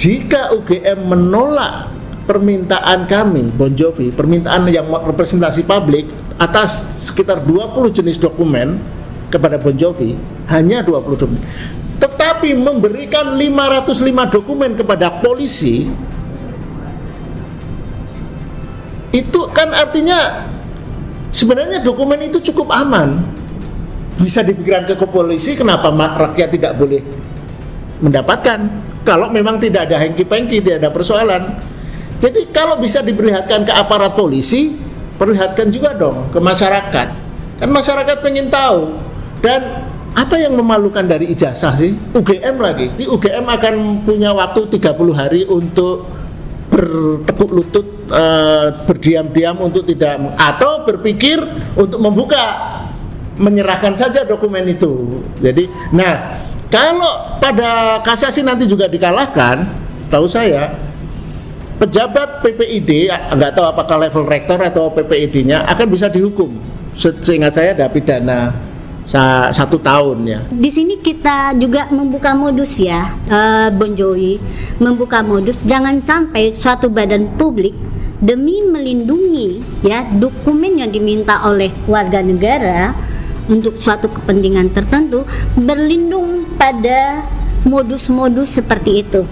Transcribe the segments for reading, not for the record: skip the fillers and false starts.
jika UGM menolak permintaan kami, Bon Jovi, permintaan yang representasi publik atas sekitar 20 jenis dokumen kepada Bon Jovi, hanya 20 dokumen, tetapi memberikan 505 dokumen kepada polisi, itu kan artinya sebenarnya dokumen itu cukup aman, bisa diberikan ke polisi. Kenapa rakyat tidak boleh mendapatkan? Kalau memang tidak ada hengki-pengki, tidak ada persoalan. Jadi kalau bisa diperlihatkan ke aparat polisi, perlihatkan juga dong ke masyarakat. Kan masyarakat pengen tahu. Dan apa yang memalukan dari ijazah sih? UGM lagi. Di UGM akan punya waktu 30 hari untuk bertekuk lutut, berdiam-diam untuk tidak, atau berpikir untuk membuka, menyerahkan saja dokumen itu. Jadi, nah, kalau pada kasasi nanti juga dikalahkan, setahu saya pejabat PPID, nggak tahu apakah level rektor atau PPID-nya, akan bisa dihukum. Seingat saya ada pidana 1 tahun ya. Di sini kita juga membuka modus ya, Bon Jovi, membuka modus jangan sampai suatu badan publik demi melindungi ya dokumen yang diminta oleh warga negara untuk suatu kepentingan tertentu berlindung pada modus-modus seperti itu,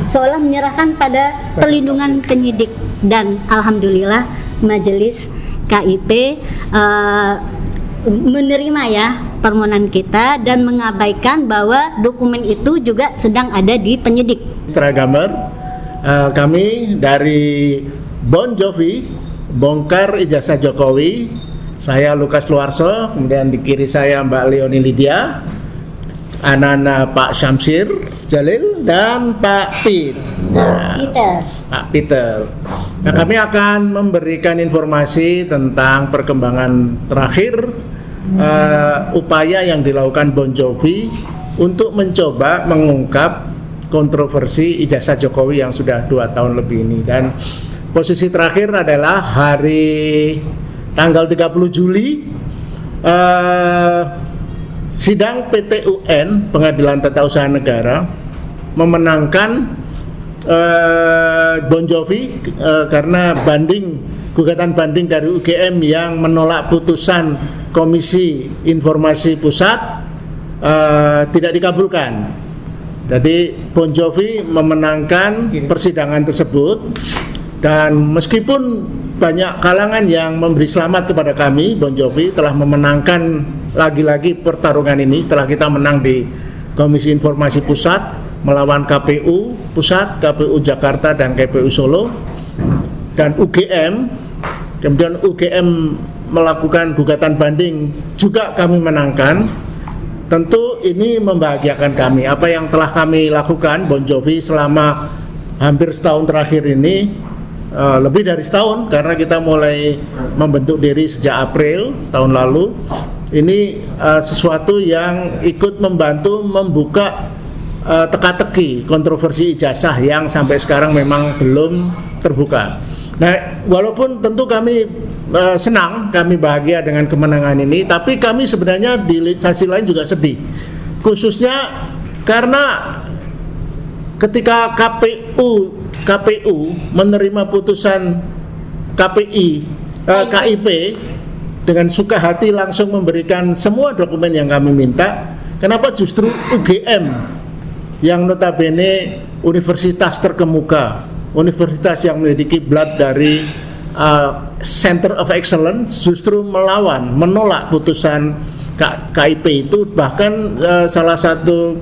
seolah menyerahkan pada perlindungan penyidik. Dan alhamdulillah majelis KIP menerima ya permohonan kita dan mengabaikan bahwa dokumen itu juga sedang ada di penyidik. Setelah gambar, kami dari Bon Jovi bongkar ijazah Jokowi. Saya Lukas Luarso, kemudian di kiri saya Mbak Leoni Lydia, anak-anak Pak Syamsir Jalil dan Pak Pit. Ya, Pak Peter. Nah, kami akan memberikan informasi tentang perkembangan terakhir upaya yang dilakukan Bon Jovi untuk mencoba mengungkap kontroversi ijazah Jokowi yang sudah 2 tahun lebih ini. Dan posisi terakhir adalah hari tanggal 30 Juli sidang PT-UN Pengadilan Tata Usaha Negara memenangkan Bon Jovi karena gugatan banding dari UGM yang menolak putusan Komisi Informasi Pusat tidak dikabulkan. Jadi Bon Jovi memenangkan persidangan tersebut, dan meskipun banyak kalangan yang memberi selamat kepada kami, Bon Jovi telah memenangkan lagi-lagi pertarungan ini setelah kita menang di Komisi Informasi Pusat melawan KPU Pusat, KPU Jakarta, dan KPU Solo, dan UGM. Kemudian UGM melakukan gugatan banding, juga kami menangkan. Tentu ini membahagiakan kami. Apa yang telah kami lakukan Bon Jovi selama hampir setahun terakhir ini, lebih dari setahun, karena kita mulai membentuk diri sejak April tahun lalu. Ini sesuatu yang ikut membantu membuka teka-teki kontroversi ijazah yang sampai sekarang memang belum terbuka. Nah, walaupun tentu kami senang, kami bahagia dengan kemenangan ini, tapi kami sebenarnya di sisi lain juga sedih, khususnya karena ketika KPU menerima putusan KIP dengan suka hati langsung memberikan semua dokumen yang kami minta, kenapa justru UGM yang notabene universitas terkemuka, universitas yang menjadi kiblat dari Center of Excellence, justru menolak putusan KIP itu. Bahkan salah satu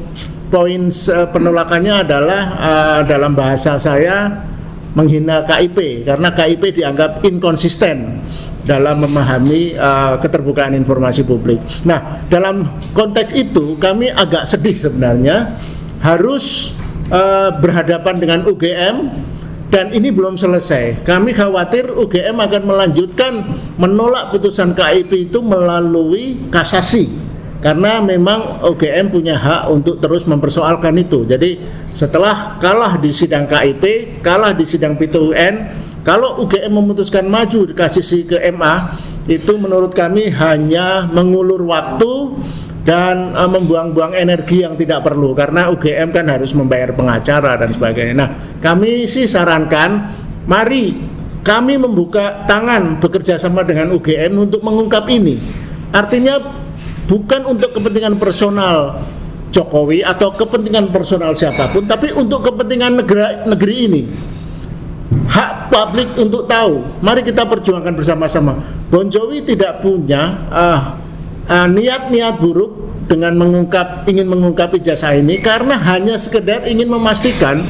poin penolakannya adalah dalam bahasa saya menghina KIP, karena KIP dianggap inkonsisten dalam memahami keterbukaan informasi publik. Nah, dalam konteks itu kami agak sedih sebenarnya harus berhadapan dengan UGM, dan ini belum selesai. Kami khawatir UGM akan melanjutkan menolak putusan KIP itu melalui kasasi, karena memang UGM punya hak untuk terus mempersoalkan itu. Jadi setelah kalah di sidang KIP, kalah di sidang PT-UN, kalau UGM memutuskan maju kasasi ke MA, itu menurut kami hanya mengulur waktu dan membuang-buang energi yang tidak perlu, karena UGM kan harus membayar pengacara dan sebagainya. Nah, kami sih sarankan, mari kami membuka tangan bekerja sama dengan UGM untuk mengungkap ini. Artinya bukan untuk kepentingan personal Jokowi atau kepentingan personal siapapun, tapi untuk kepentingan negeri ini. Hak publik untuk tahu. Mari kita perjuangkan bersama-sama. Bon Jovi tidak punya niat-niat buruk dengan ingin mengungkap ijazah ini, karena hanya sekedar ingin memastikan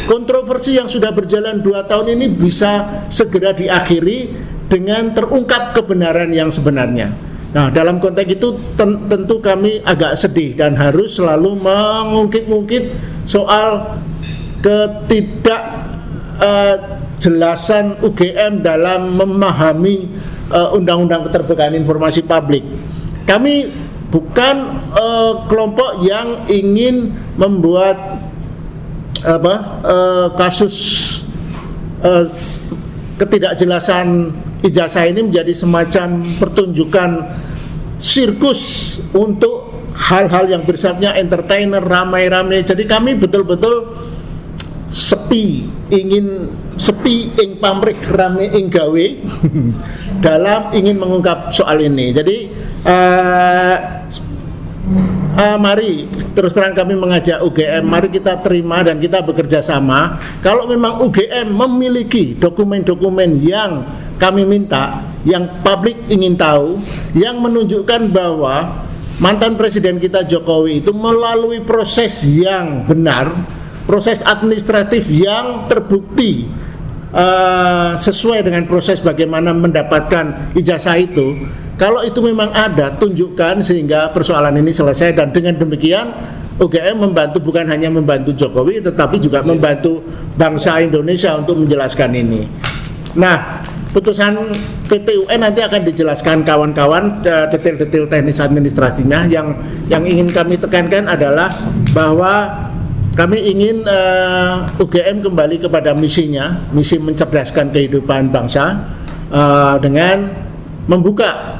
kontroversi yang sudah berjalan 2 tahun ini bisa segera diakhiri dengan terungkap kebenaran yang sebenarnya. Nah, dalam konteks itu tentu kami agak sedih dan harus selalu mengungkit-ungkit soal ketidakjelasan UGM dalam memahami Undang-Undang Keterbukaan Informasi Publik. Kami bukan kelompok yang ingin membuat kasus ketidakjelasan ijazah ini menjadi semacam pertunjukan sirkus untuk hal-hal yang bersifatnya entertainer, ramai-ramai. Jadi kami betul-betul sepi ing pamrih rame ing gawe dalam ingin mengungkap soal ini. Jadi mari terus terang kami mengajak UGM, mari kita terima dan kita bekerja sama. Kalau memang UGM memiliki dokumen-dokumen yang kami minta, yang publik ingin tahu, yang menunjukkan bahwa mantan presiden kita Jokowi itu melalui proses yang benar, proses administratif yang terbukti sesuai dengan proses bagaimana mendapatkan ijazah itu. Kalau itu memang ada, tunjukkan sehingga persoalan ini selesai. Dan dengan demikian UGM membantu, bukan hanya membantu Jokowi, tetapi juga membantu bangsa Indonesia untuk menjelaskan ini. Nah, putusan PT UN nanti akan dijelaskan kawan-kawan detail-detail teknis administrasinya. Yang ingin kami tekankan adalah bahwa kami ingin UGM kembali kepada misinya, misi mencerdaskan kehidupan bangsa dengan membuka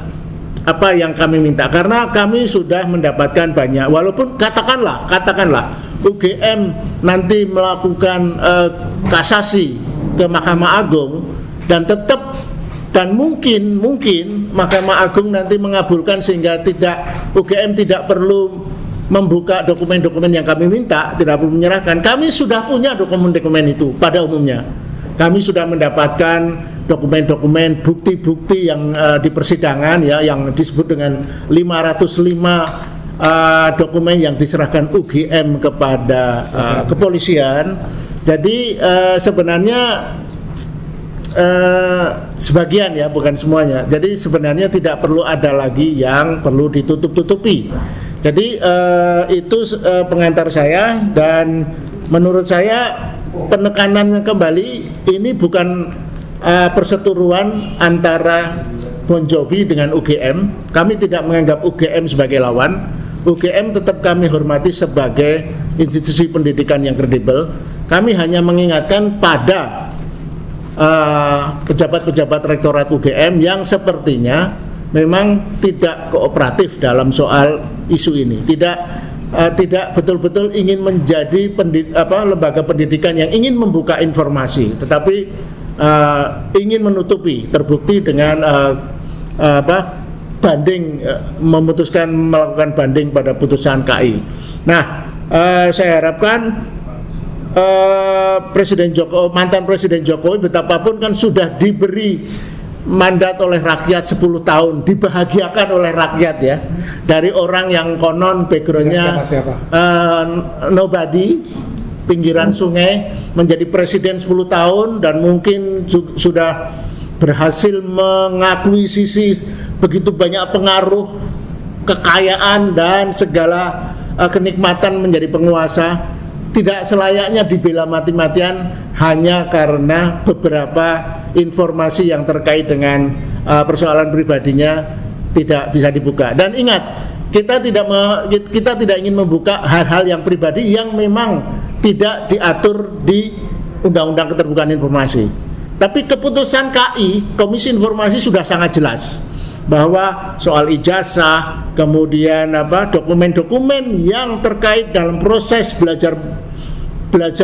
apa yang kami minta, karena kami sudah mendapatkan banyak, walaupun katakanlah UGM nanti melakukan kasasi ke Mahkamah Agung dan mungkin Mahkamah Agung nanti mengabulkan sehingga UGM tidak perlu membuka dokumen-dokumen yang kami minta, tidak perlu menyerahkan. Kami sudah punya dokumen-dokumen itu pada umumnya. Kami sudah mendapatkan dokumen-dokumen bukti-bukti yang di persidangan, ya, yang disebut dengan 505 dokumen yang diserahkan UGM kepada kepolisian. Jadi sebenarnya sebagian, ya, bukan semuanya. Jadi sebenarnya tidak perlu ada lagi yang perlu ditutup-tutupi. Jadi itu pengantar saya, dan menurut saya penekanannya kembali ini bukan perseteruan antara Bon Jovi dengan UGM. Kami tidak menganggap UGM sebagai lawan. UGM tetap kami hormati sebagai institusi pendidikan yang kredibel. Kami hanya mengingatkan pada pejabat-pejabat rektorat UGM yang sepertinya memang tidak kooperatif dalam soal isu ini. Tidak betul-betul ingin menjadi lembaga pendidikan yang ingin membuka informasi, tetapi ingin menutupi, terbukti dengan memutuskan melakukan banding pada putusan KI. Nah, saya harapkan mantan Presiden Jokowi betapapun kan sudah diberi mandat oleh rakyat 10 tahun, dibahagiakan oleh rakyat, ya, dari orang yang konon backgroundnya nobody, pinggiran sungai, menjadi presiden 10 tahun dan mungkin sudah berhasil mengakuisisi begitu banyak pengaruh, kekayaan dan segala kenikmatan menjadi penguasa. Tidak selayaknya dibela mati-matian hanya karena beberapa informasi yang terkait dengan persoalan pribadinya tidak bisa dibuka. Dan ingat, kita tidak ingin membuka hal-hal yang pribadi yang memang tidak diatur di Undang-Undang Keterbukaan Informasi. Tapi keputusan KI, Komisi Informasi, sudah sangat jelas bahwa soal ijazah, kemudian dokumen-dokumen yang terkait dalam proses belajar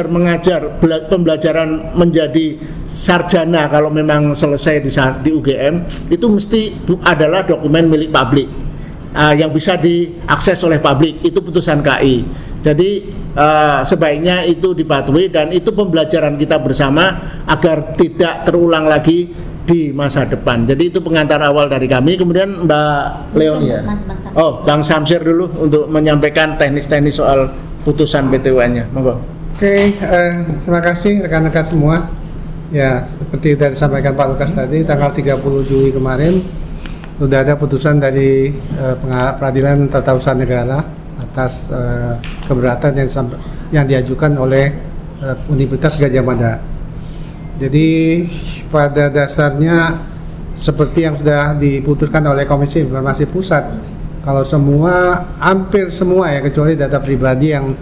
mengajar, pembelajaran menjadi sarjana kalau memang selesai di UGM, itu mesti adalah dokumen milik publik yang bisa diakses oleh publik. Itu putusan KI. Jadi sebaiknya itu dipatuhi, dan itu pembelajaran kita bersama agar tidak terulang lagi di masa depan. Jadi itu pengantar awal dari kami. Kemudian Mbak Leonia. Bang Samsir dulu untuk menyampaikan teknis-teknis soal putusan PT-UN-nya. Monggo. Oke, terima kasih rekan-rekan semua. Ya, seperti yang disampaikan Pak Lukas tadi, tanggal 30 Juli kemarin sudah ada putusan dari Peradilan Tata Usaha Negara atas keberatan yang diajukan oleh Universitas Gadjah Mada. Jadi pada dasarnya seperti yang sudah diputuskan oleh Komisi Informasi Pusat, kalau hampir semua ya, kecuali data pribadi yang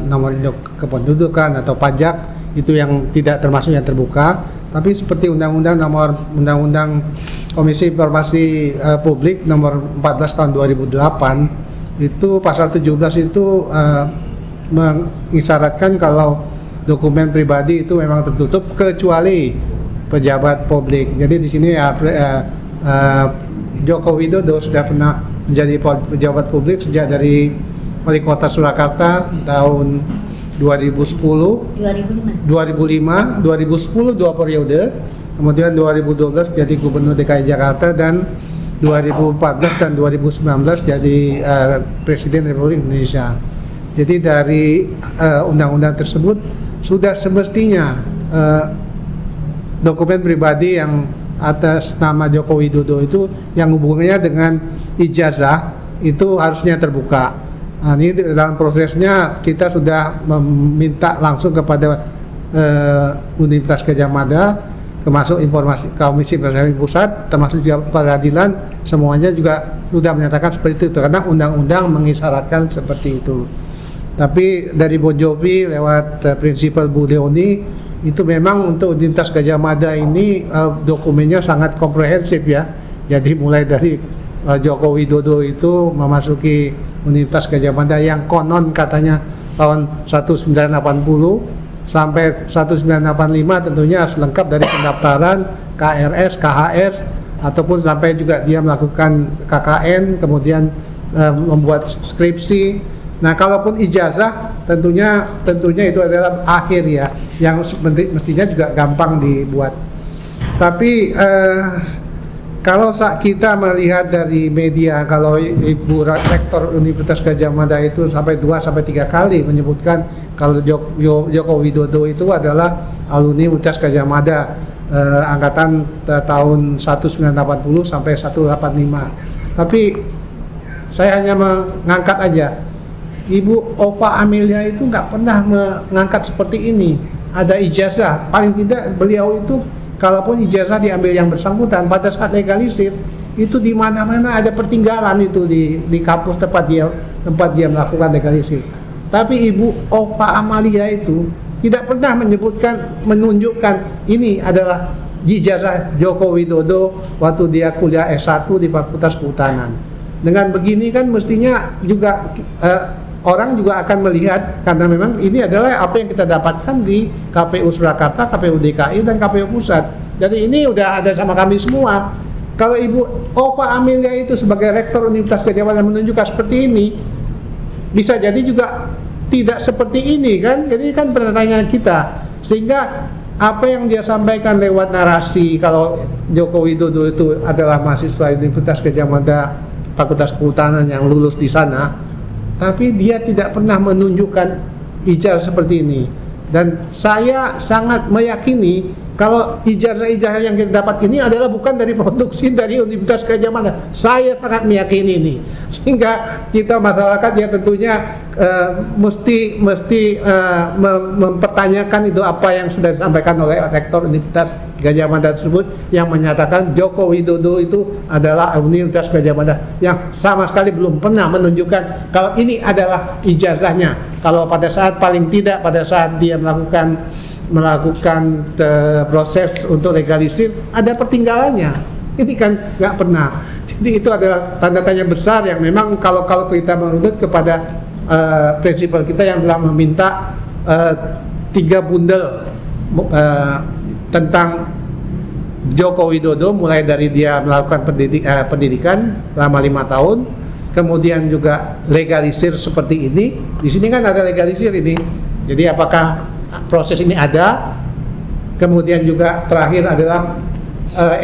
nomor induk kependudukan atau pajak, itu yang tidak termasuk yang terbuka. Tapi seperti Undang-Undang Komisi Informasi Publik nomor 14 tahun 2008, itu pasal 17 itu mengisyaratkan kalau dokumen pribadi itu memang tertutup kecuali pejabat publik. Jadi di sini Joko Widodo sudah pernah menjadi pejabat publik sejak dari Wali Kota Surakarta tahun 2010, 2005, 2010 dua periode, kemudian 2012 jadi Gubernur DKI Jakarta, dan 2014 dan 2019 jadi Presiden Republik Indonesia. Jadi dari undang-undang tersebut sudah semestinya dokumen pribadi yang atas nama Joko Widodo itu yang hubungannya dengan ijazah itu harusnya terbuka. Nah, ini dalam prosesnya kita sudah meminta langsung kepada Universitas Gadjah Mada, termasuk informasi Komisi Informasi Pusat, termasuk juga peradilan, semuanya juga sudah menyatakan seperti itu karena undang-undang mengisyaratkan seperti itu. Tapi dari Bon Jovi lewat prinsipal Bu Leoni itu memang untuk Universitas Gadjah Mada ini dokumennya sangat komprehensif ya. Jadi mulai dari Joko Widodo itu memasuki Universitas Gadjah Mada yang konon katanya tahun 1980 sampai 1985, tentunya harus lengkap dari pendaftaran KRS, KHS, ataupun sampai juga dia melakukan KKN, kemudian membuat skripsi. Nah, kalaupun ijazah tentunya itu adalah akhir ya, yang mestinya juga gampang dibuat. Tapi kalau kita melihat dari media, kalau Ibu Rektor Universitas Gadjah Mada itu sampai 2-3 kali menyebutkan kalau Joko Widodo itu adalah alumni Universitas Gadjah Mada angkatan tahun 1980 sampai 185. Tapi saya hanya mengangkat aja, Ibu Opa Amelia itu nggak pernah mengangkat seperti ini. Ada ijazah, paling tidak beliau itu kalaupun ijazah diambil yang bersangkutan pada saat legalisir itu di mana-mana ada pertinggalan itu di kampus tempat dia melakukan legalisir. Tapi Ibu Opa Amalia itu tidak pernah menunjukkan ini adalah ijazah Joko Widodo waktu dia kuliah S1 di Fakultas Kehutanan. Dengan begini kan mestinya juga orang juga akan melihat, karena memang ini adalah apa yang kita dapatkan di KPU Surakarta, KPU DKI, dan KPU Pusat. Jadi ini udah ada sama kami semua. Kalau Ibu Opa Amelia itu sebagai Rektor Universitas Gadjah Mada menunjukkan seperti ini, bisa jadi juga tidak seperti ini kan. Jadi kan pertanyaan kita, sehingga apa yang dia sampaikan lewat narasi kalau Joko Widodo itu adalah mahasiswa Universitas Gadjah Mada Fakultas Kehutanan yang lulus di sana, tapi dia tidak pernah menunjukkan ijazah seperti ini. Dan saya sangat meyakini kalau ijazah-ijazah yang kita dapat ini adalah bukan dari produksi dari Universitas Gadjah Mada. Saya sangat meyakini ini. Sehingga kita masyarakat ya tentunya mesti mempertanyakan itu apa yang sudah disampaikan oleh Rektor Universitas Gadjah Mada tersebut, yang menyatakan Joko Widodo itu adalah Universitas Gadjah Mada, yang sama sekali belum pernah menunjukkan kalau ini adalah ijazahnya. Kalau pada saat paling tidak pada saat dia melakukan proses untuk legalisir ada pertinggalannya. Ini kan nggak pernah. Jadi itu adalah tanda tanya besar yang memang kalau kita menurut kepada prinsipal kita yang telah meminta 3 bundel tentang Joko Widodo, mulai dari dia melakukan pendidikan selama 5 tahun, kemudian juga legalisir seperti ini. Di sini kan ada legalisir ini. Jadi apakah proses ini ada? Kemudian juga terakhir adalah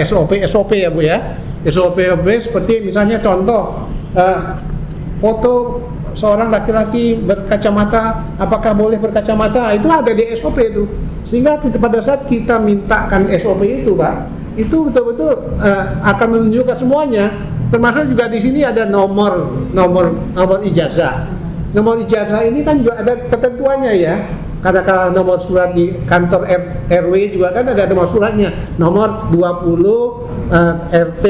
SOP ya Bu ya. SOP seperti misalnya contoh foto seorang laki-laki berkacamata, apakah boleh berkacamata? Itu ada di SOP itu. Sehingga pada saat kita mintakan SOP itu, Pak, itu betul-betul akan menunjukkan semuanya. Termasuk juga di sini ada nomor ijazah. Nomor ijazah ini kan juga ada ketentuannya ya. Katakanlah nomor surat di kantor RW juga kan ada nomor suratnya. Nomor 20 RT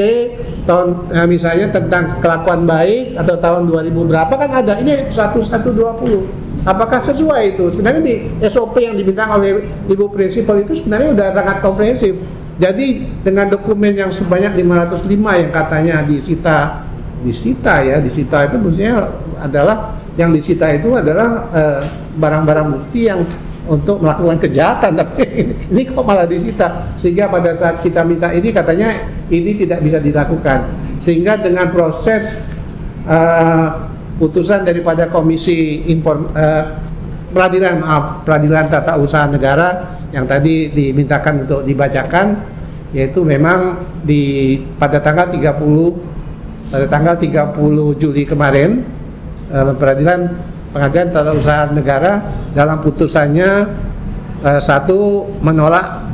tahun misalnya tentang kelakuan baik atau tahun 2000 berapa kan ada. Ini 1120. Apakah sesuai itu? Sebenarnya di SOP yang diminta oleh Ibu Prinsipal itu sebenarnya sudah sangat komprehensif. Jadi dengan dokumen yang sebanyak 505 yang katanya disita itu maksudnya adalah yang disita itu adalah barang-barang bukti yang untuk melakukan kejahatan, tapi ini kok malah disita, sehingga pada saat kita minta ini katanya ini tidak bisa dilakukan, sehingga dengan proses putusan daripada Komisi Peradilan Tata Usaha Negara yang tadi dimintakan untuk dibacakan, yaitu memang pada tanggal 30 Juli kemarin Pengadilan Tata Usaha Negara dalam putusannya satu menolak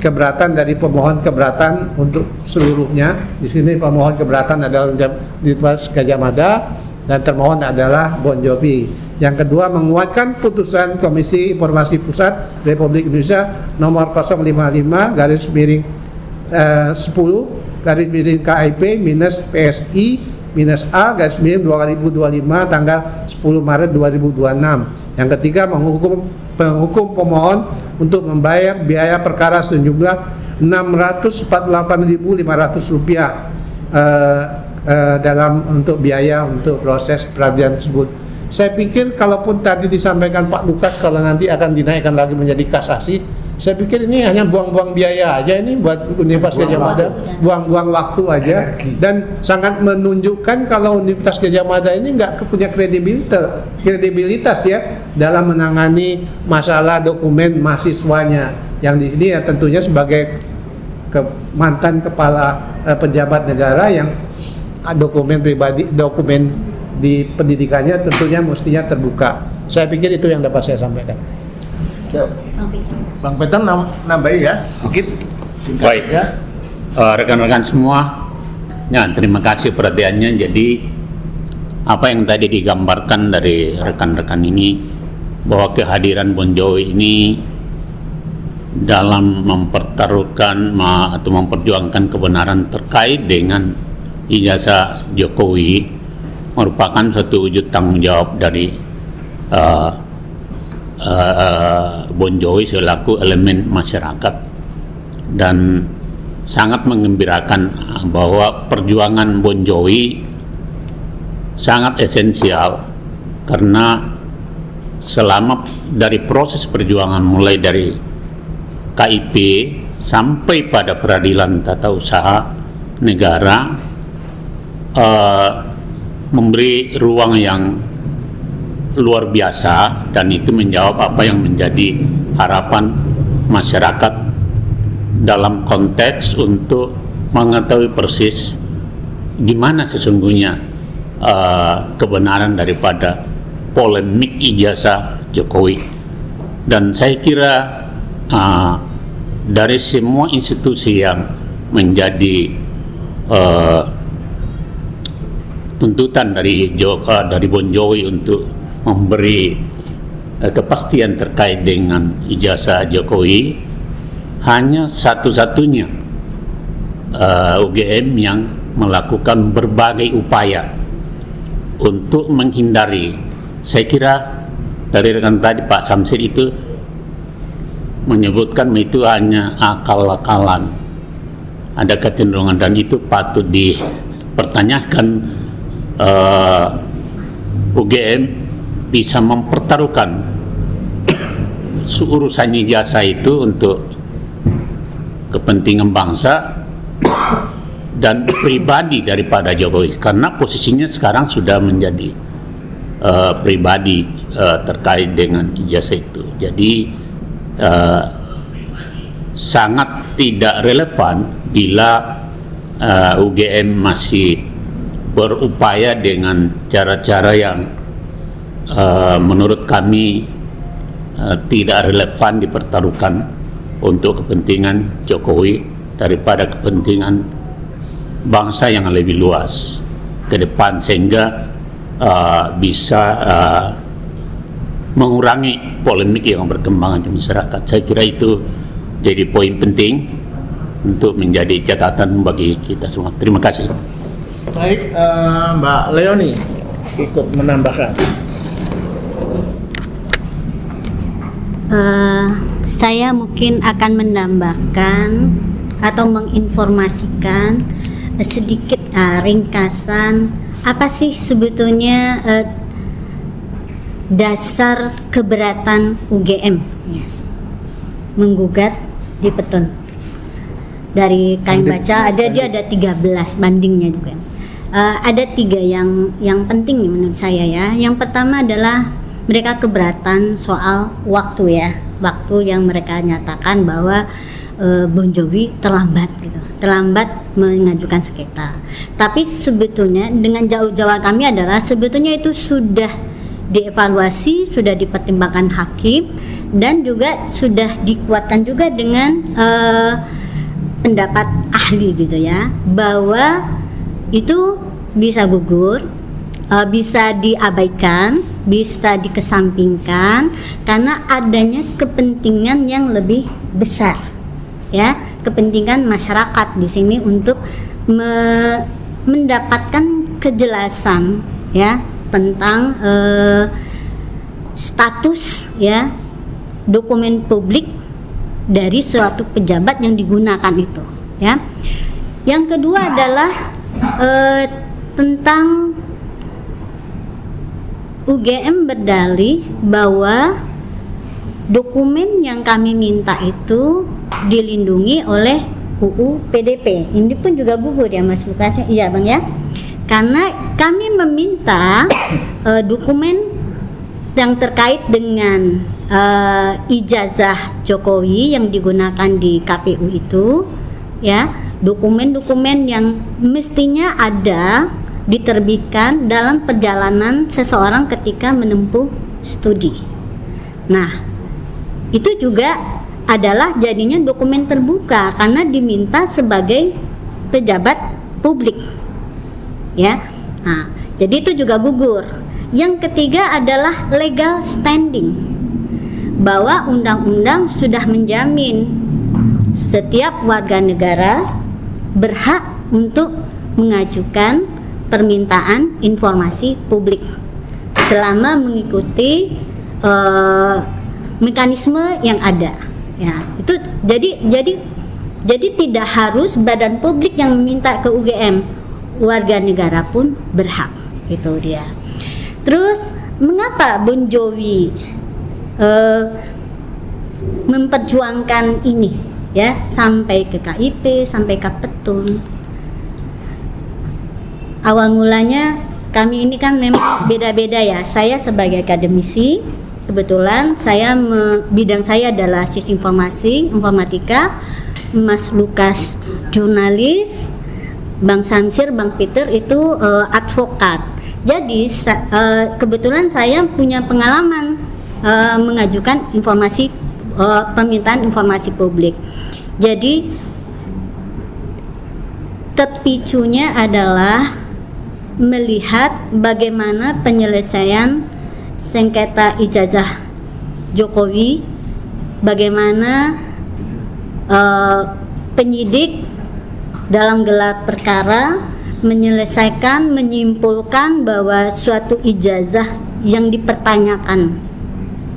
keberatan dari pemohon keberatan untuk seluruhnya. Di sini pemohon keberatan adalah Universitas Gadjah Mada dan termohon adalah Bon Jovi. Yang kedua, menguatkan putusan Komisi Informasi Pusat Republik Indonesia nomor 050-10-KIP-PSI-A-2025 tanggal 10 Maret 2026. Yang ketiga, menghukum pemohon untuk membayar biaya perkara sejumlah Rp648.500 untuk biaya untuk proses peradilan tersebut. Saya pikir kalaupun tadi disampaikan Pak Lukas kalau nanti akan dinaikkan lagi menjadi kasasi, saya pikir ini hanya buang-buang biaya aja ini buat Universitas Gadjah Mada, buang-buang waktu aja, dan sangat menunjukkan kalau Universitas Gadjah Mada ini nggak punya kredibilitas ya dalam menangani masalah dokumen mahasiswanya, yang di sini ya tentunya sebagai mantan kepala pejabat negara yang dokumen di pendidikannya tentunya mestinya terbuka. Saya pikir itu yang dapat saya sampaikan. Bang Peter nambahi ya, sedikit. Baik, Ya. Rekan-rekan semua, ya, terima kasih perhatiannya. Jadi apa yang tadi digambarkan dari rekan-rekan ini, bahwa kehadiran Bon Jovi ini dalam mempertaruhkan atau memperjuangkan kebenaran terkait dengan ijazah Jokowi merupakan suatu wujud tanggung jawab dari Bon Jovi selaku elemen masyarakat, dan sangat menggembirakan bahwa perjuangan Bon Jovi sangat esensial, karena selama dari proses perjuangan mulai dari KIP sampai pada peradilan tata usaha negara memberi ruang yang luar biasa, dan itu menjawab apa yang menjadi harapan masyarakat dalam konteks untuk mengetahui persis gimana sesungguhnya kebenaran daripada polemik ijazah Jokowi. Dan saya kira dari semua institusi yang menjadi tuntutan dari Bon Jovi untuk memberi kepastian terkait dengan ijazah Jokowi, hanya satu-satunya UGM yang melakukan berbagai upaya untuk menghindari. Saya kira dari rekan tadi Pak Samsir itu menyebutkan itu hanya akal-akalan ada kecenderungan, dan itu patut dipertanyakan. UGM bisa mempertaruhkan urusan ijazah itu untuk kepentingan bangsa dan pribadi daripada Jokowi, karena posisinya sekarang sudah menjadi pribadi terkait dengan ijazah itu. Jadi sangat tidak relevan bila UGM masih berupaya dengan cara-cara yang menurut kami tidak relevan dipertaruhkan untuk kepentingan Jokowi daripada kepentingan bangsa yang lebih luas ke depan, sehingga bisa mengurangi polemik yang berkembang di masyarakat. Saya kira itu jadi poin penting untuk menjadi catatan bagi kita semua. Terima kasih. Baik, Mbak Leoni ikut menambahkan. Saya mungkin akan menambahkan atau menginformasikan sedikit ringkasan apa sih sebetulnya dasar keberatan UGM ya, menggugat di Petun. Dari kami baca ada 13 bandingnya juga. Ada 3 yang penting nih menurut saya ya. Yang pertama adalah mereka keberatan soal waktu ya, waktu yang mereka nyatakan bahwa Bon Jovi terlambat gitu, terlambat mengajukan sengketa. Tapi sebetulnya dengan jauh-jauh kami adalah sebetulnya itu sudah dievaluasi, sudah dipertimbangkan hakim, dan juga sudah dikuatkan juga dengan pendapat ahli gitu ya, bahwa itu bisa gugur, bisa diabaikan, bisa dikesampingkan karena adanya kepentingan yang lebih besar ya, kepentingan masyarakat di sini untuk mendapatkan kejelasan ya tentang status ya dokumen publik dari suatu pejabat yang digunakan itu ya. Yang kedua adalah tentang UGM berdalih bahwa dokumen yang kami minta itu dilindungi oleh UU PDP. Ini pun juga gugur ya Mas Lukas. Iya Bang ya. Karena kami meminta dokumen yang terkait dengan ijazah Jokowi yang digunakan di KPU itu ya, dokumen-dokumen yang mestinya ada diterbitkan dalam perjalanan seseorang ketika menempuh studi. Nah, itu juga adalah jadinya dokumen terbuka karena diminta sebagai pejabat publik. Ya. Nah, jadi itu juga gugur. Yang ketiga adalah legal standing. Bahwa undang-undang sudah menjamin setiap warga negara berhak untuk mengajukan permintaan informasi publik selama mengikuti mekanisme yang ada ya. Itu jadi tidak harus badan publik yang meminta ke UGM, warga negara pun berhak. Itu dia. Terus mengapa Bon Jovi memperjuangkan ini ya sampai ke KIP, sampai ke Petun? Awal mulanya kami ini kan memang beda-beda ya. Saya sebagai akademisi, kebetulan saya bidang saya adalah sistem informasi, informatika. Mas Lukas jurnalis, Bang Samsir, Bang Peter itu advokat. Jadi kebetulan saya punya pengalaman mengajukan informasi permintaan informasi publik. Jadi terpicunya adalah melihat bagaimana penyelesaian sengketa ijazah Jokowi, bagaimana penyidik dalam gelar perkara menyelesaikan, menyimpulkan bahwa suatu ijazah yang dipertanyakan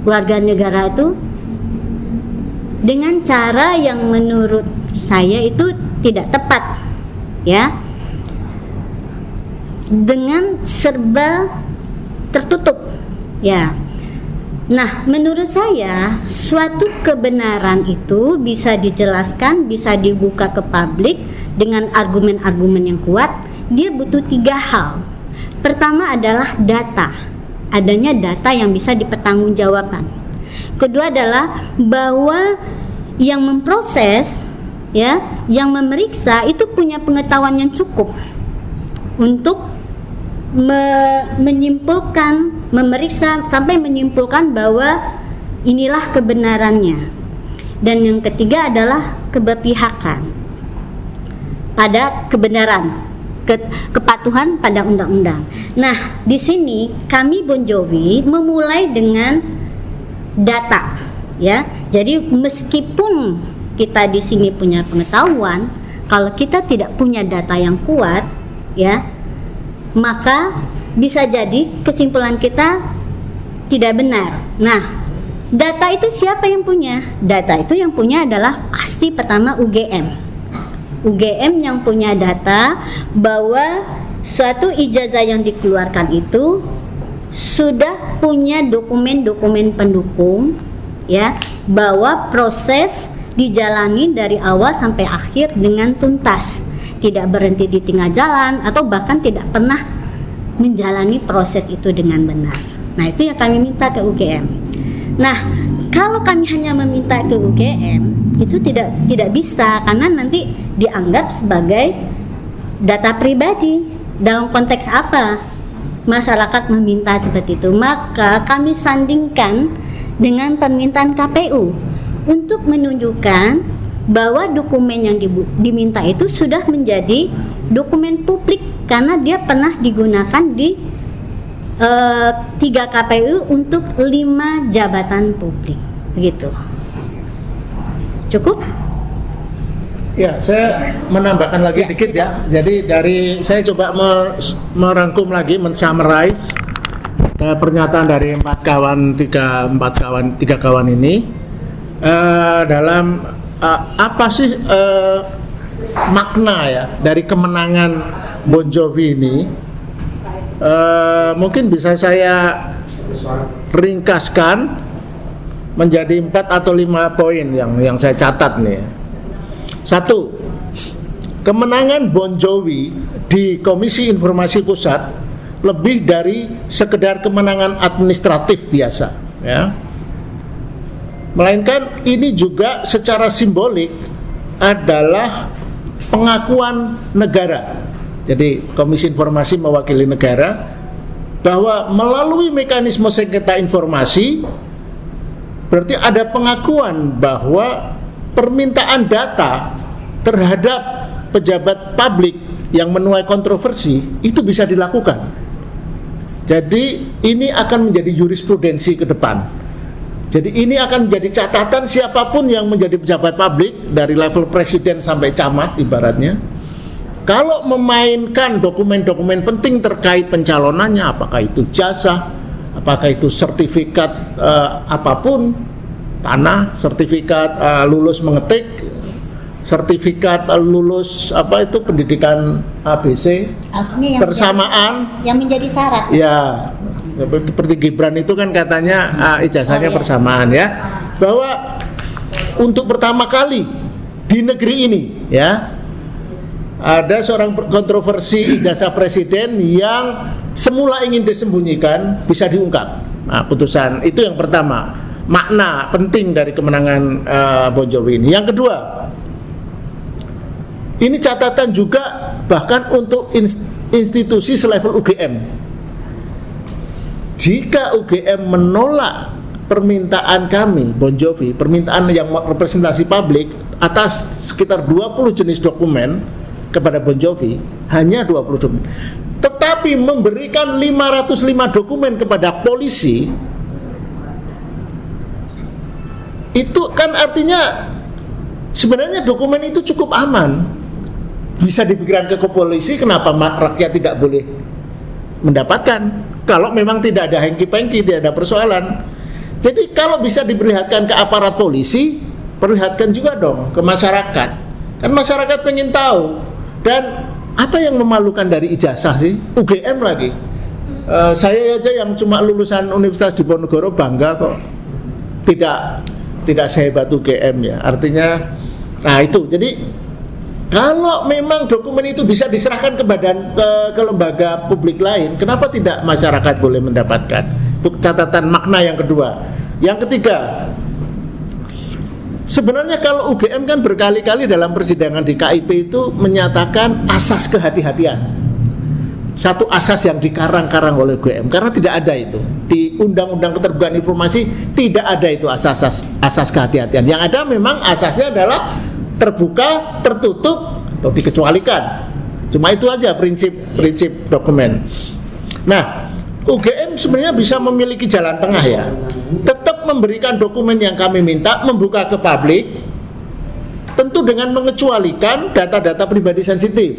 warga negara itu dengan cara yang menurut saya itu tidak tepat, ya, dengan serba tertutup, ya. Nah, menurut saya suatu kebenaran itu bisa dijelaskan, bisa dibuka ke publik dengan argumen-argumen yang kuat. Dia butuh 3 hal. Pertama adalah data, adanya data yang bisa dipertanggungjawabkan. Kedua adalah bahwa yang memproses, ya, yang memeriksa itu punya pengetahuan yang cukup untuk menyimpulkan, memeriksa sampai menyimpulkan bahwa inilah kebenarannya. Dan yang ketiga adalah keberpihakan pada kebenaran, kepatuhan pada undang-undang. Nah, di sini kami Bon Jovi memulai dengan data, ya. Jadi meskipun kita di sini punya pengetahuan, kalau kita tidak punya data yang kuat, ya, maka bisa jadi kesimpulan kita tidak benar. Nah, data itu siapa yang punya? Data itu yang punya adalah pasti pertama UGM. UGM yang punya data bahwa suatu ijazah yang dikeluarkan itu sudah punya dokumen-dokumen pendukung, ya, bahwa proses dijalani dari awal sampai akhir dengan tuntas, tidak berhenti di tengah jalan atau bahkan tidak pernah menjalani proses itu dengan benar. Nah, itu yang kami minta ke UGM. Nah, kalau kami hanya meminta ke UGM itu tidak bisa, karena nanti dianggap sebagai data pribadi. Dalam konteks apa masyarakat meminta seperti itu? Maka kami sandingkan dengan permintaan KPU untuk menunjukkan bahwa dokumen yang diminta itu sudah menjadi dokumen publik karena dia pernah digunakan di 3 KPU untuk 5 jabatan publik, begitu. Cukup? Ya, saya menambahkan lagi dikit ya. Jadi saya coba merangkum lagi, men-summarize pernyataan dari 3 kawan ini dalam apa sih makna ya dari kemenangan Bon Jovi ini. Mungkin bisa saya ringkaskan menjadi 4 atau 5 poin yang saya catat nih. 1. Kemenangan Bon Jovi di Komisi Informasi Pusat lebih dari sekedar kemenangan administratif biasa, ya. Melainkan ini juga secara simbolik adalah pengakuan negara. Jadi Komisi Informasi mewakili negara bahwa melalui mekanisme sengketa informasi berarti ada pengakuan bahwa permintaan data terhadap pejabat publik yang menuai kontroversi itu bisa dilakukan. Jadi ini akan menjadi jurisprudensi ke depan. Jadi ini akan menjadi catatan siapapun yang menjadi pejabat publik dari level presiden sampai camat ibaratnya. Kalau memainkan dokumen-dokumen penting terkait pencalonannya, apakah itu jasa, apakah itu sertifikat apapun, tanah, sertifikat lulus mengetik, sertifikat lulus pendidikan ABC, persamaan yang menjadi syarat. Ya, seperti Gibran itu kan katanya ijazahnya persamaan ya, bahwa untuk pertama kali di negeri ini ya ada seorang kontroversi ijazah presiden yang semula ingin disembunyikan bisa diungkap. Nah, putusan itu yang pertama, makna penting dari kemenangan Bon Jovi ini. Yang kedua, ini catatan juga bahkan untuk institusi selevel UGM. Jika UGM menolak permintaan kami, Bon Jovi, permintaan yang representasi publik atas sekitar 20 jenis dokumen kepada Bon Jovi, hanya 20 dokumen, tetapi memberikan 505 dokumen kepada polisi, itu kan artinya sebenarnya dokumen itu cukup aman, bisa diberikan ke polisi. Kenapa rakyat tidak boleh mendapatkan? Kalau memang tidak ada hengki-pengki, tidak ada persoalan. Jadi kalau bisa diperlihatkan ke aparat polisi, perlihatkan juga dong ke masyarakat. Kan masyarakat pengen tahu. Dan apa yang memalukan dari ijazah sih? UGM lagi. Saya aja yang cuma lulusan Universitas Diponegoro bangga kok. Tidak sehebat UGM ya. Artinya, nah itu. Jadi kalau memang dokumen itu bisa diserahkan ke lembaga publik lain, kenapa tidak masyarakat boleh mendapatkan? Itu catatan makna yang kedua. Yang ketiga, sebenarnya kalau UGM kan berkali-kali dalam persidangan di KIP itu menyatakan asas kehati-hatian. Satu asas yang dikarang-karang oleh UGM, karena tidak ada itu di Undang-Undang Keterbukaan Informasi, tidak ada itu asas kehati-hatian. Yang ada memang asasnya adalah terbuka, tertutup, atau dikecualikan. Cuma itu aja prinsip dokumen. Nah, UGM sebenarnya bisa memiliki jalan tengah ya. Tetap memberikan dokumen yang kami minta, membuka ke publik, tentu dengan mengecualikan data-data pribadi sensitif.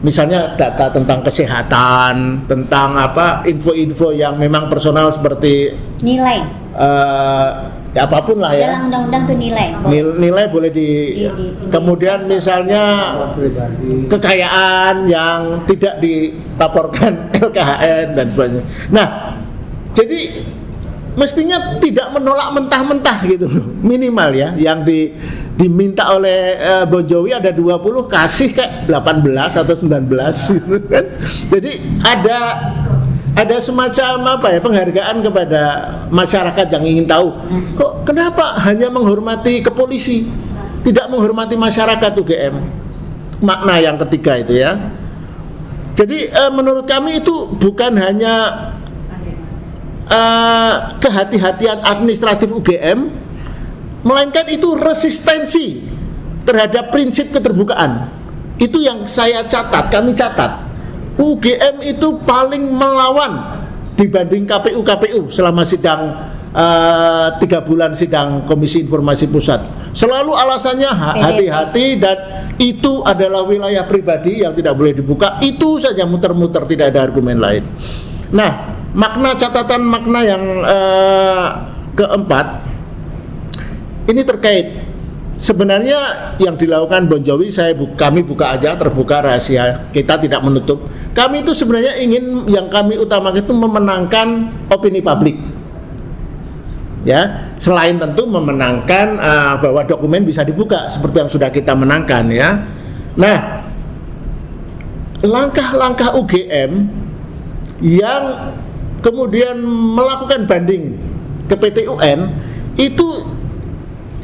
Misalnya data tentang kesehatan, tentang info-info yang memang personal seperti Nilai. Ya apapun lah ya. Dalam undang-undang tuh nilai. Nilai boleh kemudian misalnya kekayaan yang tidak dilaporkan LKHN dan sebagainya. Nah, jadi mestinya tidak menolak mentah-mentah gitu minimal ya. Yang diminta oleh Bon Jovi ada 20, kasih kayak 18 atau 19 gitu kan. Jadi ada semacam penghargaan kepada masyarakat yang ingin tahu. Kok kenapa hanya menghormati kepolisi, tidak menghormati masyarakat UGM? Makna yang ketiga itu ya. Jadi menurut kami itu bukan hanya kehati-hatian administratif UGM, melainkan itu resistensi terhadap prinsip keterbukaan. Itu yang kami catat. UGM itu paling melawan dibanding KPU selama sidang 3 bulan sidang Komisi Informasi Pusat. Selalu alasannya hati-hati dan itu adalah wilayah pribadi yang tidak boleh dibuka. Itu saja muter-muter, tidak ada argumen lain. Nah, catatan makna yang keempat ini terkait. Sebenarnya yang dilakukan Bon Jovi kami buka aja, terbuka, rahasia, kita tidak menutup. Kami itu sebenarnya yang kami utamakan itu memenangkan opini publik. Ya, selain tentu memenangkan bahwa dokumen bisa dibuka seperti yang sudah kita menangkan ya. Nah, langkah-langkah UGM yang kemudian melakukan banding ke PT UN itu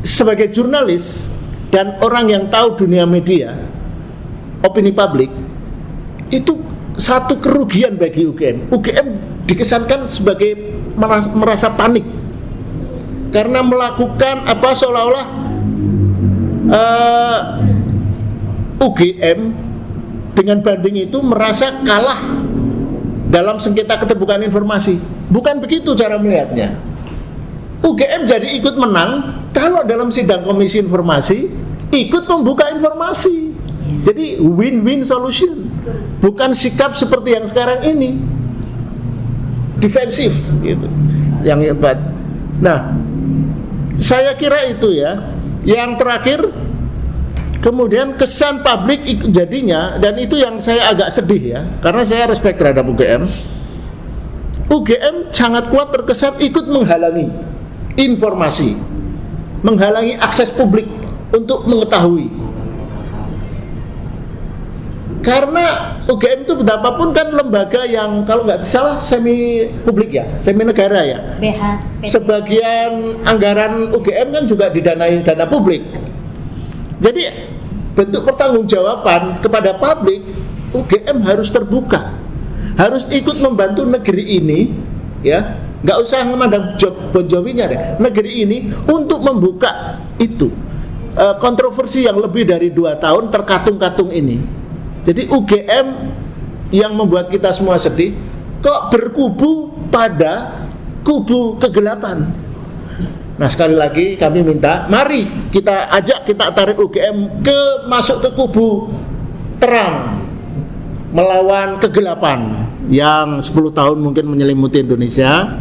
sebagai jurnalis dan orang yang tahu dunia media, opini publik, itu satu kerugian bagi UGM. UGM dikesankan sebagai merasa panik karena melakukan seolah-olah UGM dengan banding itu merasa kalah dalam sengketa keterbukaan informasi. Bukan begitu cara melihatnya. UGM jadi ikut menang kalau dalam sidang Komisi Informasi ikut membuka informasi. Jadi win-win solution. Bukan sikap seperti yang sekarang ini, defensif gitu. Yang hebat. Nah, saya kira itu ya. Yang terakhir, kemudian kesan publik jadinya, dan itu yang saya agak sedih ya, karena saya respect terhadap UGM. UGM sangat kuat terkesan ikut menghalangi informasi, menghalangi akses publik untuk mengetahui. Karena UGM itu betapapun kan lembaga yang kalau nggak salah semi publik ya, semi negara ya. Sebagian anggaran UGM kan juga didanai dana publik. Jadi bentuk pertanggungjawaban kepada publik, UGM harus terbuka, harus ikut membantu negeri ini ya. Nggak usah memandang Bon Jovi-nya deh, negeri ini untuk membuka itu kontroversi yang lebih dari 2 tahun terkatung-katung ini. Jadi UGM yang membuat kita semua sedih kok berkubu pada kubu kegelapan. Nah, sekali lagi kami minta, mari kita tarik UGM masuk ke kubu terang, melawan kegelapan yang 10 tahun mungkin menyelimuti Indonesia.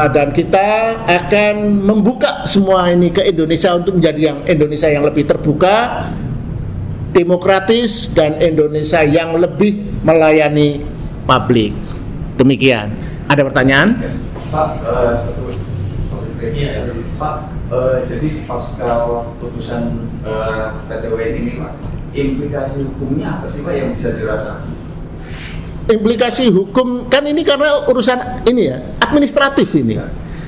Dan kita akan membuka semua ini ke Indonesia untuk menjadi Indonesia yang lebih terbuka, demokratis dan Indonesia yang lebih melayani publik. Demikian. Ada pertanyaan? Pak, jadi pasca putusan PT UN ini Pak, implikasi hukumnya apa sih Pak yang bisa dirasakan? Implikasi hukum kan ini karena urusan ini ya, administratif ini.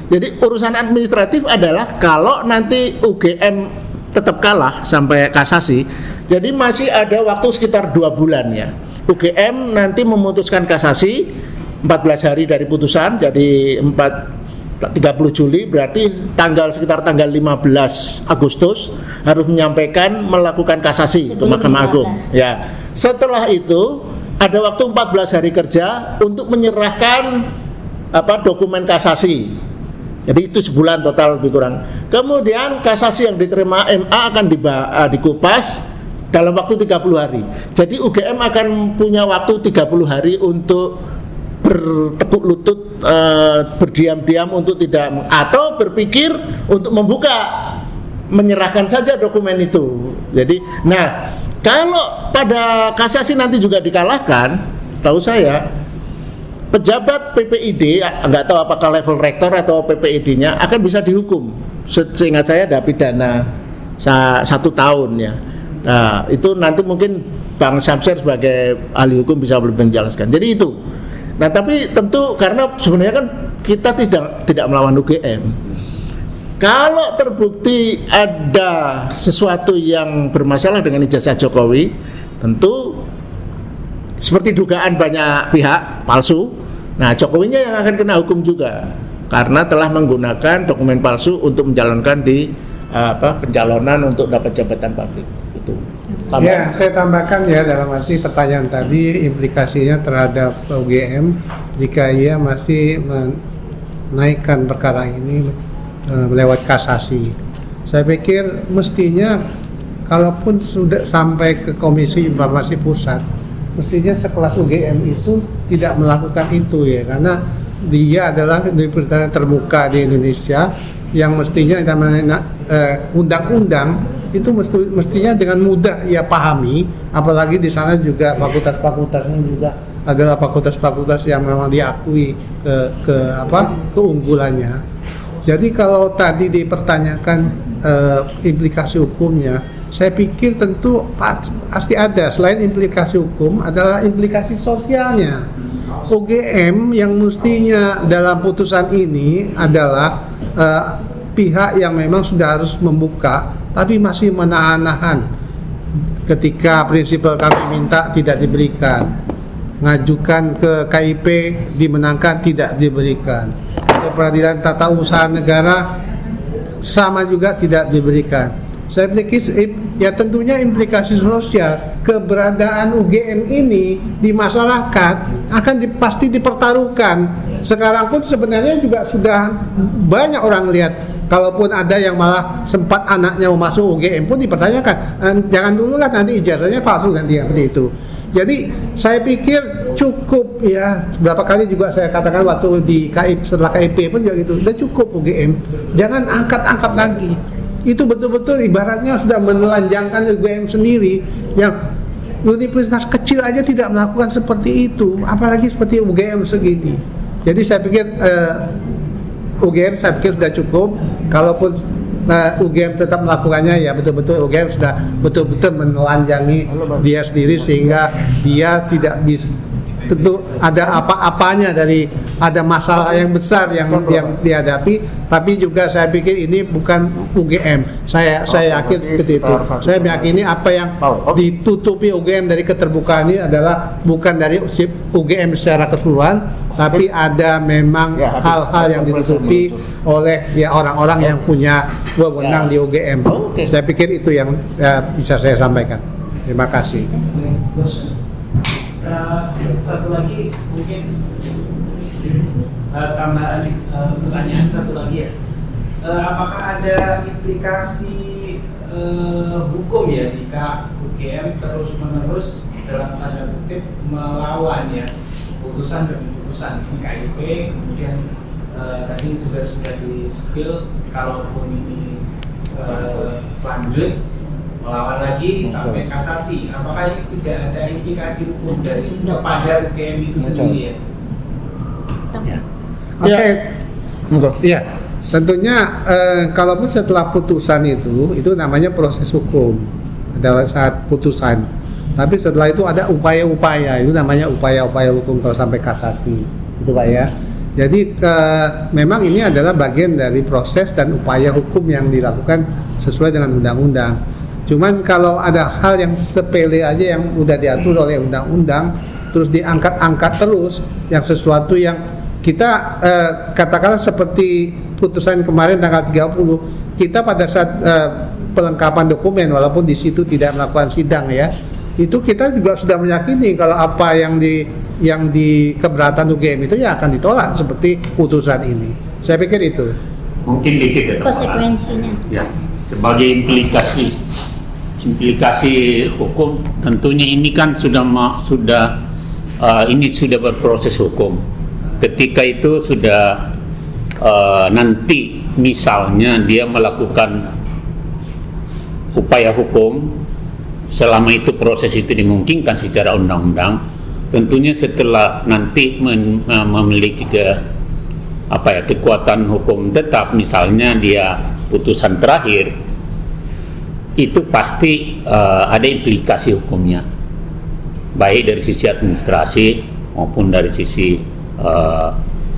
Jadi urusan administratif adalah kalau nanti UGM tetap kalah sampai kasasi, jadi masih ada waktu sekitar 2 bulan ya. UGM nanti memutuskan kasasi 14 hari dari putusan, jadi 30 Juli berarti sekitar tanggal 15 Agustus harus menyampaikan melakukan kasasi ke Mahkamah Agung. Ya. Setelah itu ada waktu 14 hari kerja untuk menyerahkan dokumen kasasi. Jadi itu sebulan total lebih kurang. Kemudian kasasi yang diterima MA akan dikupas dalam waktu 30 hari. Jadi UGM akan punya waktu 30 hari untuk bertepuk lutut, berdiam-diam untuk tidak, atau berpikir untuk menyerahkan saja dokumen itu. Jadi, nah kalau pada kasasi nanti juga dikalahkan, setahu saya pejabat PPID, nggak tahu apakah level rektor atau PPID-nya akan bisa dihukum. Seingat saya ada pidana 1 tahun ya. Nah itu nanti mungkin Bang Samsir sebagai ahli hukum bisa lebih menjelaskan. Jadi itu. Nah tapi tentu karena sebenarnya kan kita tidak melawan UGM. Kalau terbukti ada sesuatu yang bermasalah dengan ijazah Jokowi, tentu seperti dugaan banyak pihak palsu. Nah, Jokowinya yang akan kena hukum juga karena telah menggunakan dokumen palsu untuk menjalankan di pencalonan untuk dapat jabatan publik. Itu. Ya, saya tambahkan ya dalam arti pertanyaan tadi implikasinya terhadap UGM jika ia masih menaikkan perkara ini lewat kasasi. Saya pikir mestinya kalaupun sudah sampai ke Komisi Informasi Pusat, mestinya sekelas UGM itu tidak melakukan itu ya, karena dia adalah universitas terbuka di Indonesia yang mestinya undang-undang itu mestinya dengan mudah ia pahami, apalagi di sana juga fakultas-fakultasnya juga adalah fakultas-fakultas yang memang diakui keunggulannya. Jadi kalau tadi dipertanyakan implikasi hukumnya, saya pikir tentu pasti ada. Selain implikasi hukum, adalah implikasi sosialnya. UGM yang mestinya dalam putusan ini adalah pihak yang memang sudah harus membuka, tapi masih menahan-nahan. Ketika prinsipal kami minta tidak diberikan, ngajukan ke KIP dimenangkan tidak diberikan, ke Peradilan Tata Usaha Negara sama juga tidak diberikan. Saya pikir ya tentunya implikasi sosial keberadaan UGM ini di masyarakat akan pasti dipertaruhkan. Sekarang pun sebenarnya juga sudah banyak orang lihat, kalaupun ada yang malah sempat anaknya mau masuk UGM pun dipertanyakan, jangan dulu lah nanti ijazahnya palsu nanti seperti itu. Jadi saya pikir cukup ya, berapa kali juga saya katakan waktu di KIP, setelah KIP pun juga gitu, udah cukup UGM, jangan angkat-angkat lagi. Itu betul-betul ibaratnya sudah menelanjangkan UGM sendiri, yang universitas kecil aja tidak melakukan seperti itu, apalagi seperti UGM segini. Jadi saya pikir UGM saya pikir sudah cukup. Kalaupun UGM tetap melakukannya, ya betul-betul UGM sudah betul-betul menelanjangi dia sendiri sehingga dia tidak bisa, tentu ada apa-apanya dari ada masalah yang besar yang dihadapi, tapi juga saya pikir ini bukan UGM. Saya yakin seperti itu. Saya meyakini apa yang ditutupi UGM dari keterbukaan ini adalah bukan dari UGM secara keseluruhan, tapi ada memang hal-hal yang ditutupi oleh ya orang-orang yang punya wewenang di UGM. Saya pikir itu yang bisa saya sampaikan. Terima kasih. Satu lagi mungkin tambahan pertanyaan satu lagi ya, apakah ada implikasi hukum ya jika UGM terus-menerus dalam tanda kutip melawan ya putusan demi putusan KIP, kemudian tadi juga sudah di-spill kalaupun ini lanjut melawan lagi sampai kasasi. Apakah ini tidak ada implikasi hukum dari kepada UGM itu sendiri ya? Oke. Iya. Tentunya kalaupun setelah putusan itu namanya proses hukum pada saat putusan. Tapi setelah itu ada upaya-upaya, itu namanya upaya-upaya hukum kalau sampai kasasi, itu Pak ya. Jadi memang ini adalah bagian dari proses dan upaya hukum yang dilakukan sesuai dengan undang-undang. Cuman kalau ada hal yang sepele aja yang udah diatur oleh undang-undang, terus diangkat-angkat terus, yang sesuatu yang kita katakanlah seperti putusan kemarin tanggal 30, kita pada saat pelengkapan dokumen walaupun di situ tidak melakukan sidang ya, itu kita juga sudah meyakini kalau apa yang di keberatan UGM itu ya akan ditolak seperti putusan ini. Saya pikir itu. Mungkin dikit ya Pak. Konsekuensinya. Ya, sebagai implikasi hukum tentunya ini kan sudah berproses hukum. Ketika itu sudah nanti misalnya dia melakukan upaya hukum, selama itu proses itu dimungkinkan secara undang-undang, tentunya setelah nanti memiliki kekuatan hukum tetap, misalnya dia putusan terakhir, itu pasti ada implikasi hukumnya, baik dari sisi administrasi maupun dari sisi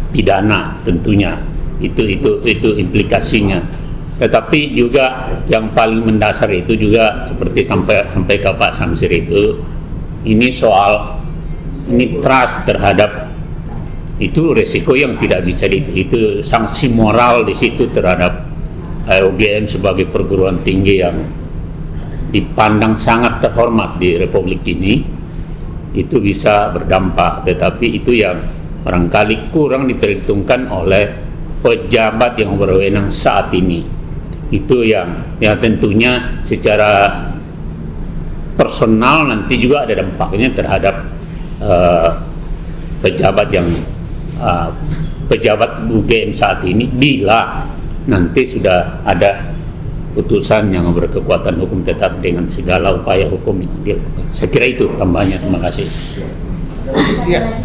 pidana tentunya. Itu implikasinya. Tetapi juga yang paling mendasar itu juga seperti sampai ke Pak Samsir itu, ini soal trust terhadap itu, resiko yang tidak bisa itu sanksi moral di situ terhadap UGM sebagai perguruan tinggi yang dipandang sangat terhormat di Republik ini, itu bisa berdampak. Tetapi itu yang barangkali kurang diperhitungkan oleh pejabat yang berwenang saat ini. Itu yang tentunya secara personal nanti juga ada dampaknya terhadap pejabat UGM saat ini, bila nanti sudah ada putusan yang berkekuatan hukum tetap dengan segala upaya hukum yang dilakukan. Saya kira itu tambahnya. Terima kasih.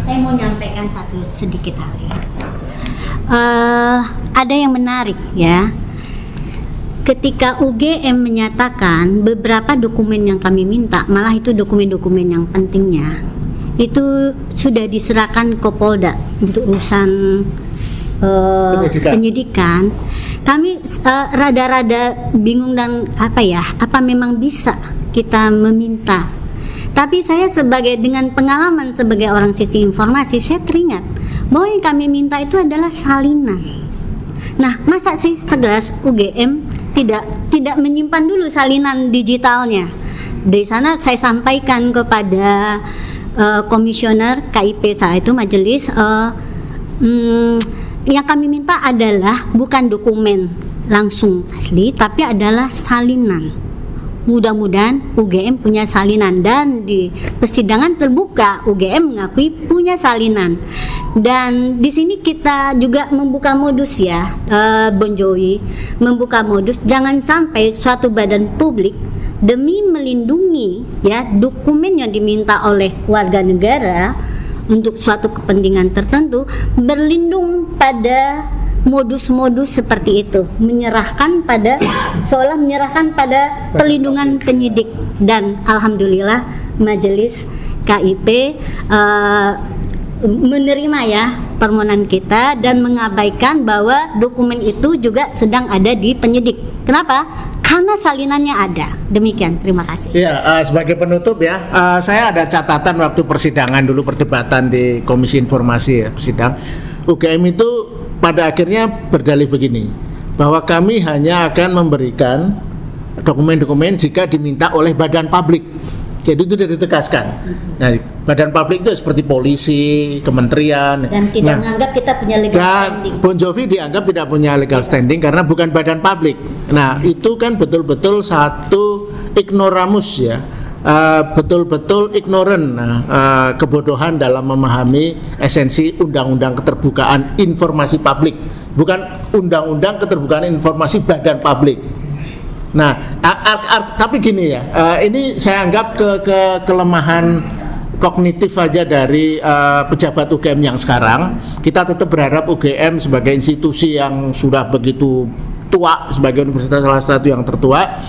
Saya mau nyampaikan satu sedikit hal ya. Ada yang menarik ya. Ketika UGM menyatakan beberapa dokumen yang kami minta, malah itu dokumen-dokumen yang pentingnya, itu sudah diserahkan ke Polda untuk urusan penyidikan. Kami rada-rada bingung dan apa memang bisa kita meminta. Tapi saya dengan pengalaman sebagai orang sisi informasi, saya teringat bahwa yang kami minta itu adalah salinan. Nah, masa sih segelas UGM tidak menyimpan dulu salinan digitalnya? Dari sana saya sampaikan kepada komisioner KIP saat itu majelis, yang kami minta adalah bukan dokumen langsung asli, tapi adalah salinan. Mudah-mudahan UGM punya salinan, dan di persidangan terbuka UGM mengakui punya salinan. Dan di sini kita juga membuka modus ya, Bon Jovi, membuka modus jangan sampai suatu badan publik demi melindungi ya dokumen yang diminta oleh warga negara untuk suatu kepentingan tertentu berlindung pada modus-modus seperti itu, seolah menyerahkan pada perlindungan penyidik. Dan alhamdulillah majelis KIP menerima ya permohonan kita dan mengabaikan bahwa dokumen itu juga sedang ada di penyidik. Kenapa? Karena salinannya ada. Demikian, terima kasih. Ya, sebagai penutup ya, saya ada catatan waktu persidangan dulu, perdebatan di Komisi Informasi ya, persidang. UGM itu pada akhirnya berdalih begini, bahwa kami hanya akan memberikan dokumen-dokumen jika diminta oleh badan publik. Jadi itu sudah ditegaskan. Nah, badan publik itu seperti polisi, kementerian. Dan tidak menganggap kita punya legal standing. Dan Bon Jovi dianggap tidak punya legal standing karena bukan badan publik. Nah, itu kan betul-betul satu ignoramus ya, betul-betul ignorant, kebodohan dalam memahami esensi undang-undang keterbukaan informasi publik, bukan undang-undang keterbukaan informasi badan publik. Nah, tapi gini ya, ini saya anggap kelemahan kognitif aja dari pejabat UGM yang sekarang. Kita tetap berharap UGM sebagai institusi yang sudah begitu tua, sebagai universitas salah satu yang tertua,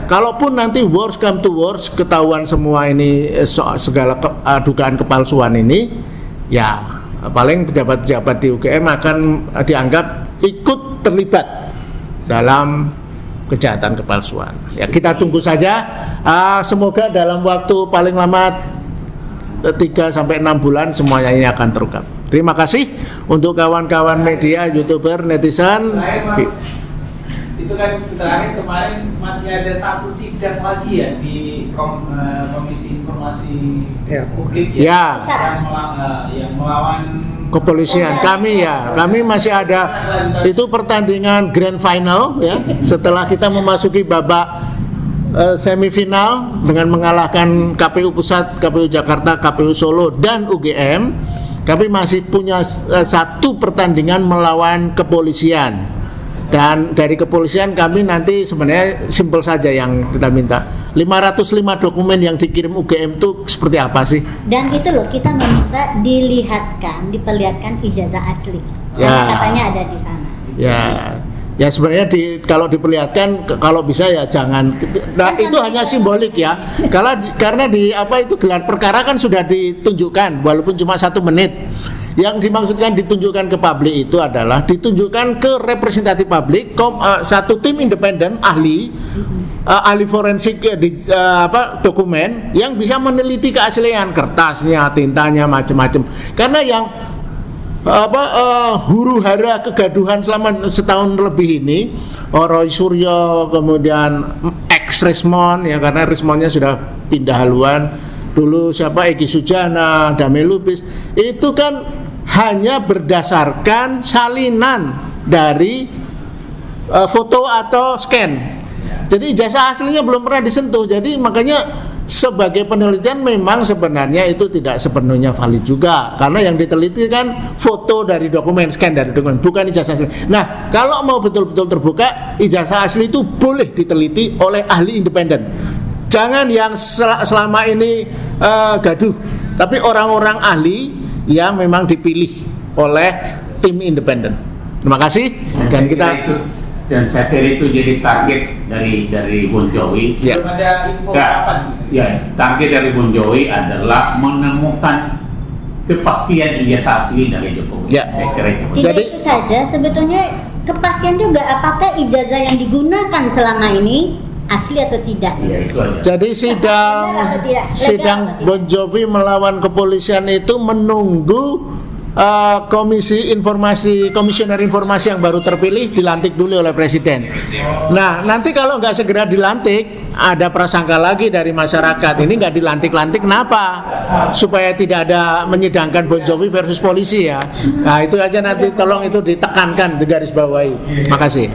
kalaupun nanti worst come to worst, ketahuan semua ini segala dugaan kepalsuan ini, ya paling pejabat-pejabat di UGM akan dianggap ikut terlibat dalam kejahatan kepalsuan. Ya, kita tunggu saja. Semoga dalam waktu paling lama 3-6 bulan semuanya ini akan terungkap. Terima kasih untuk kawan-kawan media, YouTuber, netizen. Itu kan terakhir kemarin masih ada satu sidang lagi ya di Komisi Informasi Publik Ya. Yang melawan Kepolisian. Kami masih ada itu pertandingan grand final ya. Setelah kita memasuki babak semifinal dengan mengalahkan KPU Pusat, KPU Jakarta, KPU Solo dan UGM, kami masih punya satu pertandingan melawan kepolisian. Dan dari kepolisian kami nanti sebenarnya simpel saja yang kita minta. 505 dokumen yang dikirim UGM itu seperti apa sih? Dan itu loh, kita meminta diperlihatkan ijazah asli. Ya. Karena katanya ada di sana. Ya sebenarnya kalau diperlihatkan, kalau bisa ya jangan. Nah, itu hanya simbolik ya. Karena di gelar perkara kan sudah ditunjukkan walaupun cuma 1 menit. Yang dimaksudkan ditunjukkan ke publik itu adalah ditunjukkan ke representatif publik, satu tim independen ahli forensik dokumen yang bisa meneliti keaslian kertasnya, tintanya, macam-macam. Karena yang huru-hara kegaduhan selama setahun lebih ini, Roy Suryo, kemudian ex Rismon ya, karena Rismonnya sudah pindah haluan. Dulu Egy Sujana, Damai Lubis, itu kan hanya berdasarkan salinan dari foto atau scan. Jadi ijazah aslinya belum pernah disentuh. Jadi makanya sebagai penelitian memang sebenarnya itu tidak sepenuhnya valid juga, karena yang diteliti kan foto dari dokumen, scan dari dokumen, bukan ijazah asli. Nah, kalau mau betul-betul terbuka, ijazah asli itu boleh diteliti oleh ahli independen. Jangan yang selama ini gaduh, tapi orang-orang ahli yang memang dipilih oleh tim independen. Terima kasih. Dan saya kira itu jadi target dari Bon Jovi. Ya. Belum ada info kapan? Ya, target dari Bon Jovi adalah menemukan kepastian ijazah asli dari Jokowi. Ya. Saya kira itu. Tidak Jadi- itu saja, sebetulnya kepastian juga apakah ijazah yang digunakan selama ini asli atau tidak. Iya, itu aja. Jadi sidang Benar atau tidak? Legal sidang atau tidak? Bon Jovi melawan kepolisian itu menunggu komisioner informasi yang baru terpilih dilantik dulu oleh presiden. Nah, nanti kalau nggak segera dilantik, ada prasangka lagi dari masyarakat. Ini nggak dilantik-lantik, kenapa? Supaya tidak ada menyidangkan Bon Jovi versus polisi ya. Nah, itu aja nanti tolong itu ditekankan, digarisbawahi. Makasih.